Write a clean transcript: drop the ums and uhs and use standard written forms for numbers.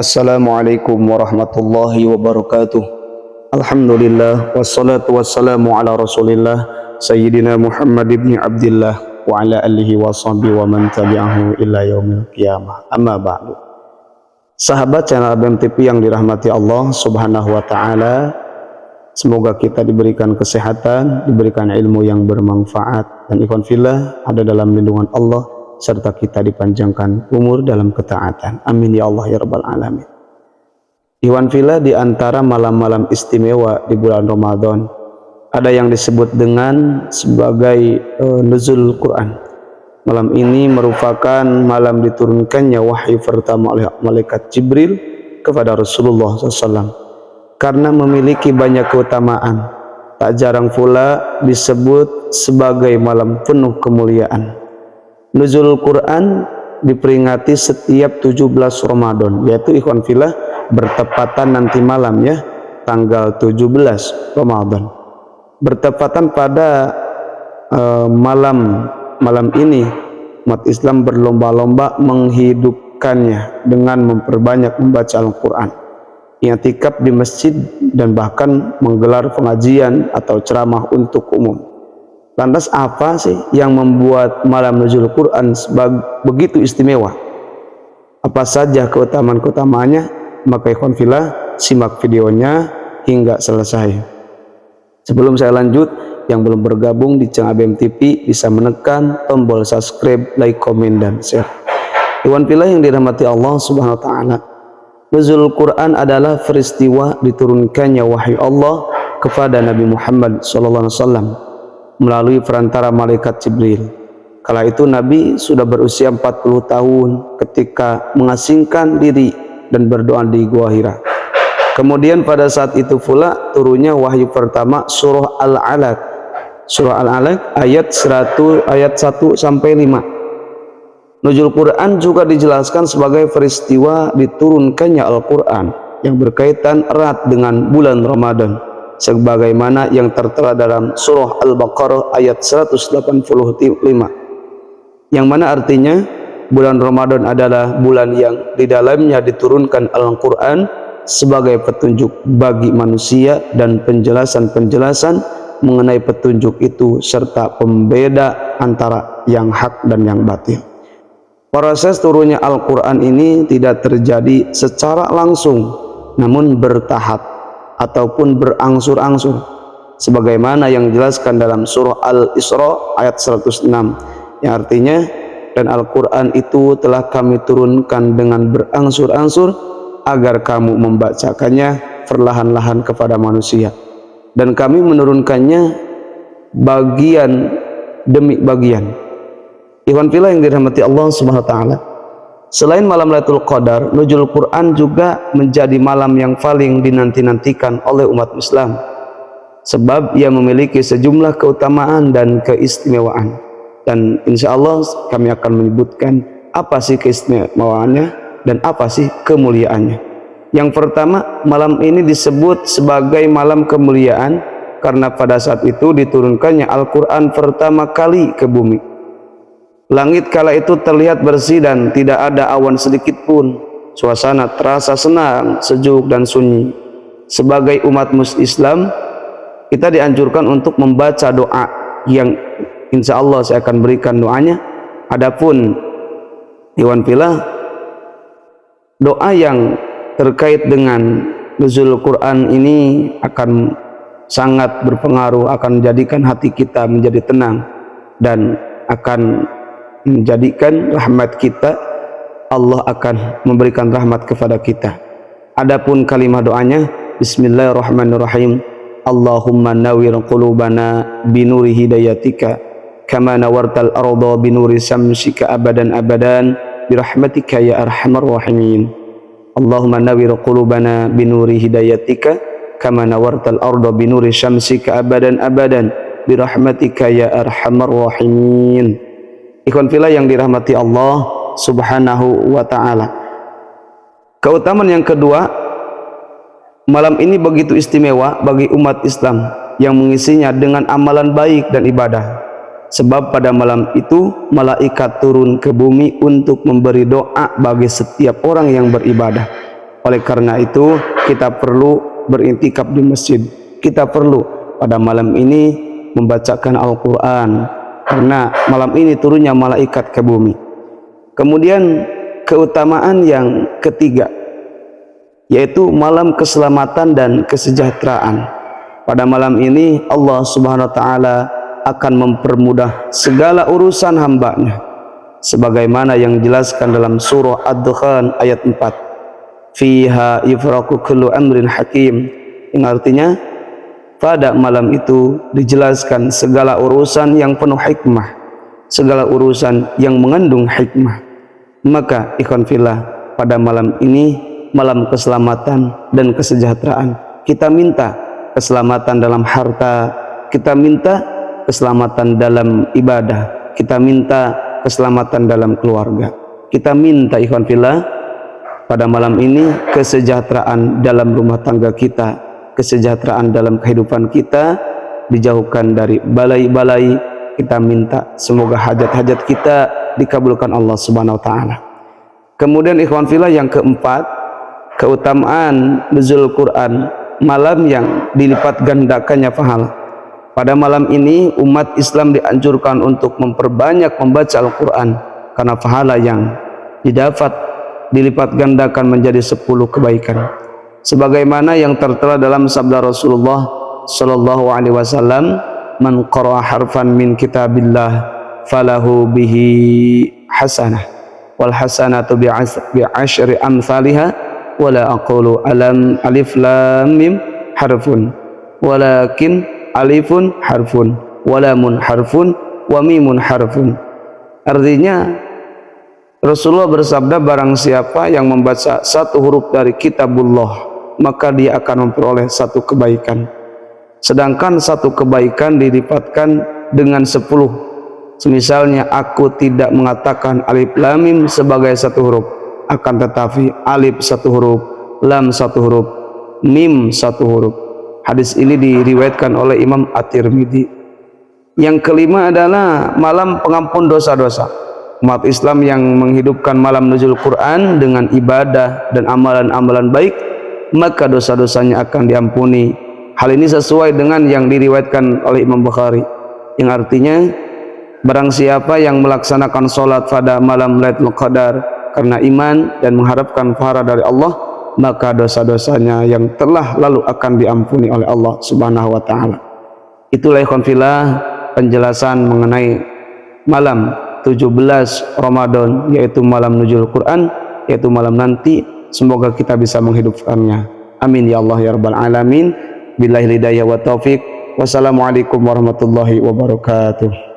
Assalamualaikum warahmatullahi wabarakatuh. Alhamdulillah wassalatu wassalamu ala Rasulillah Sayyidina Muhammad ibn Abdillah wa ala alihi wa sahbihi wa man tabi'ahu ila yaumil qiyamah. Amma ba'du. Sahabat channel ABM TV yang dirahmati Allah Subhanahu wa taala, semoga kita diberikan kesehatan, diberikan ilmu yang bermanfaat, dan ikhwan fillah ada dalam lindungan Allah, serta kita dipanjangkan umur dalam ketaatan. Amin ya Allah ya rabbal alamin. Ikhwan fillah, di antara malam-malam istimewa di bulan Ramadan ada yang disebut dengan sebagai nuzul Quran. Malam ini merupakan malam diturunkannya wahyu pertama oleh malaikat Jibril kepada Rasulullah SAW, karena memiliki banyak keutamaan. Tak jarang pula disebut sebagai malam penuh kemuliaan. Nuzul Quran diperingati setiap 17 Ramadan, yaitu ikhwan fillah bertepatan nanti malam ya, tanggal 17 Ramadan. Bertepatan pada malam ini umat Islam berlomba-lomba menghidupkannya dengan memperbanyak membaca Al-Quran, i'tikaf di masjid, dan bahkan menggelar pengajian atau ceramah untuk umum. Lantas apa sih yang membuat malam nuzul Quran begitu istimewa? Apa saja keutamaan-keutamaannya? Maka ikhwan fillah simak videonya hingga selesai. Sebelum saya lanjut, yang belum bergabung di channel ABM TV bisa menekan tombol subscribe, like, komen, dan share. Ikhwan fillah yang dirahmati Allah Subhanahu wa taala, nuzul Quran adalah peristiwa diturunkannya wahyu Allah kepada Nabi Muhammad SAW melalui perantara malaikat Jibril. Kala itu Nabi sudah berusia 40 tahun ketika mengasingkan diri dan berdoa di Gua Hira. Kemudian pada saat itu pula turunnya wahyu pertama surah Al-Alaq. Surah Al-Alaq ayat 1 sampai 5. Nuzul Quran juga dijelaskan sebagai peristiwa diturunkannya Al-Quran yang berkaitan erat dengan bulan Ramadan, sebagaimana yang tertera dalam surah Al-Baqarah ayat 185, yang mana artinya bulan Ramadan adalah bulan yang di dalamnya diturunkan Al-Quran sebagai petunjuk bagi manusia dan penjelasan-penjelasan mengenai petunjuk itu serta pembeda antara yang hak dan yang batil. Proses turunnya Al-Quran ini tidak terjadi secara langsung, namun bertahap ataupun berangsur-angsur, sebagaimana yang dijelaskan dalam surah Al-Isra ayat 106, yang artinya, dan Al-Quran itu telah kami turunkan dengan berangsur-angsur agar kamu membacakannya perlahan-lahan kepada manusia, dan kami menurunkannya bagian demi bagian. Ikhwan fillah yang dirahmati Allah Subhanahu wa taala, selain malam Lailatul Qadar, nuzul Quran juga menjadi malam yang paling dinanti-nantikan oleh umat Islam, sebab ia memiliki sejumlah keutamaan dan keistimewaan. Dan insya Allah kami akan menyebutkan apa sih keistimewaannya dan apa sih kemuliaannya. Yang pertama, malam ini disebut sebagai malam kemuliaan karena pada saat itu diturunkannya Al-Quran pertama kali ke bumi. Langit kala itu terlihat bersih dan tidak ada awan sedikit pun. Suasana terasa senang, sejuk, dan sunyi. Sebagai umat Islam, kita dianjurkan untuk membaca doa yang insya Allah saya akan berikan doanya. Adapun ikhwan fillah, doa yang terkait dengan nuzul Quran ini akan sangat berpengaruh, akan menjadikan hati kita menjadi tenang dan akan menjadikan rahmat kita, Allah akan memberikan rahmat kepada kita. Adapun kalimat doanya, Bismillahirrahmanirrahim, Allahumma nawwir qulubana binuri hidayatika kama nawartal arda binuri syamsika abadan abadan birahmatika ya arhamar rahimin. Allahumma nawwir qulubana binuri hidayatika kama nawartal arda binuri syamsika abadan abadan birahmatika ya arhamar rahimin. Ikhwan fillah yang dirahmati Allah Subhanahu wa ta'ala, keutamaan yang kedua, malam ini begitu istimewa bagi umat Islam yang mengisinya dengan amalan baik dan ibadah, sebab pada malam itu malaikat turun ke bumi untuk memberi doa bagi setiap orang yang beribadah. Oleh karena itu kita perlu berintikaf di masjid. Kita perlu pada malam ini membacakan Al-Quran, karena malam ini turunnya malaikat ke bumi. Kemudian keutamaan yang ketiga, yaitu malam keselamatan dan kesejahteraan. Pada malam ini Allah Subhanahu wa taala akan mempermudah segala urusan hamba-Nya, sebagaimana yang dijelaskan dalam surah Ad-Dukhan ayat 4. Fiha yufraqu kullu amrin hakim, yang artinya pada malam itu dijelaskan segala urusan yang penuh hikmah, segala urusan yang mengandung hikmah. Maka ikhwan fillah, pada malam ini malam keselamatan dan kesejahteraan, kita minta keselamatan dalam harta, kita minta keselamatan dalam ibadah, kita minta keselamatan dalam keluarga, kita minta ikhwan fillah pada malam ini kesejahteraan dalam rumah tangga kita, kesejahteraan dalam kehidupan kita, dijauhkan dari balai-balai. Kita minta semoga hajat-hajat kita dikabulkan Allah Subhanahu wa taala. Kemudian ikhwan fillah yang keempat, keutamaan nuzul Quran, malam yang dilipat gandakannya pahala. Pada malam ini umat Islam dianjurkan untuk memperbanyak membaca Al-Quran, karena pahala yang didapat dilipat gandakan menjadi 10 kebaikan. Sebagaimana yang tertera dalam sabda Rasulullah sallallahu alaihi wasallam, man qara'a harfan min kitabillah falahu bihi hasanah wal hasanatu bi asyri amsalihha wala aqulu alam alif lam mim harfun walakin alifun harfun walamun harfun wa mimun harfun. Artinya Rasulullah bersabda, barang siapa yang membaca satu huruf dari kitabullah maka dia akan memperoleh satu kebaikan, sedangkan satu kebaikan dilipatkan dengan 10. Semisalnya aku tidak mengatakan alif lam mim sebagai satu huruf, akan tetapi alif satu huruf, lam satu huruf, mim satu huruf. Hadis ini diriwayatkan oleh Imam At-Tirmidzi. Yang kelima adalah malam pengampun dosa-dosa. Umat Islam yang menghidupkan malam nuzul Quran dengan ibadah dan amalan-amalan baik, maka dosa-dosanya akan diampuni. Hal ini sesuai dengan yang diriwayatkan oleh Imam Bukhari, yang artinya barang siapa yang melaksanakan sholat pada malam Lailatul Qadar karena iman dan mengharapkan pahala dari Allah, maka dosa-dosanya yang telah lalu akan diampuni oleh Allah Subhanahu wa taala. Itulah ikhwan fillah penjelasan mengenai malam 17 Ramadan, yaitu malam nuzul Quran, yaitu malam nanti. Semoga kita bisa menghidupkannya. Amin ya Allah ya rabbal alamin. Billahi hidayah wa taufik. Wassalamualaikum warahmatullahi wabarakatuh.